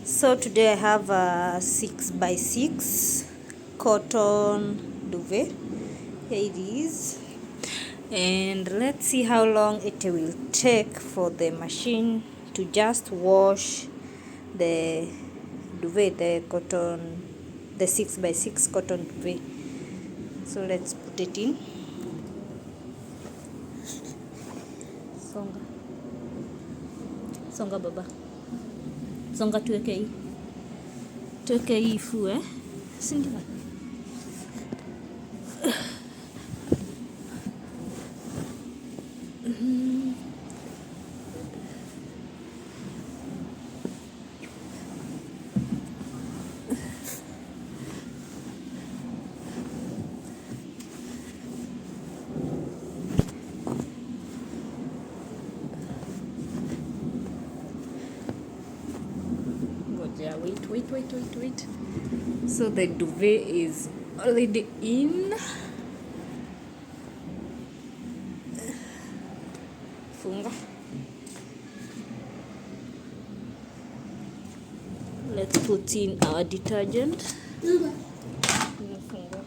So today I have a 6x6 cotton duvet. Here it is, and let's see how long it will take for the machine to just wash the duvet, the 6x6 cotton duvet. So let's put it in. Songa songa baba, songa, tuweke hii ifue, si ndio? Yeah, wait. So the duvet is already in. Funga. Let's put in our detergent. Funga.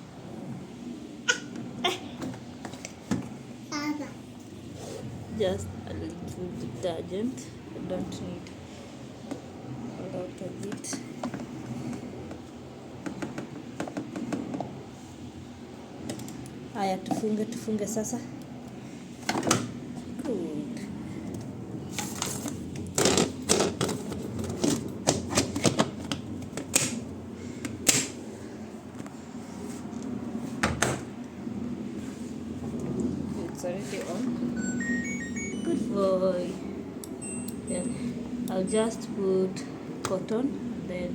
Just a little detergent. I don't need a lot of it. Haya, tufunge sasa. Good. It's already on. Good boy. Yeah, I'll just put cotton, then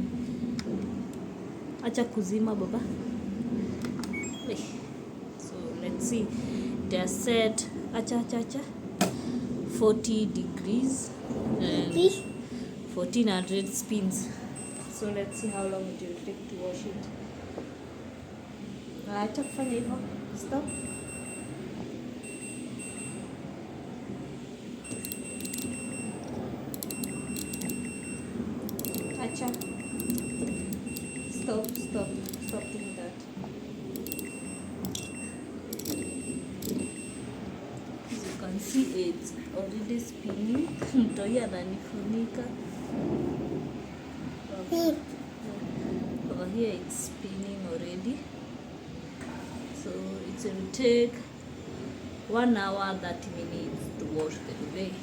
acha kuzima baba. So let's see, they are set acha 40 degrees and 1400 spins. So let's see how long it will take to wash it. Acha kufanya hivyo. Stop. Acha. Stop doing that. As you can see, it's already spinning. Mtoi ananifunika. Over here it's spinning already. So it will take 1 hour 30 minutes to wash the duvet.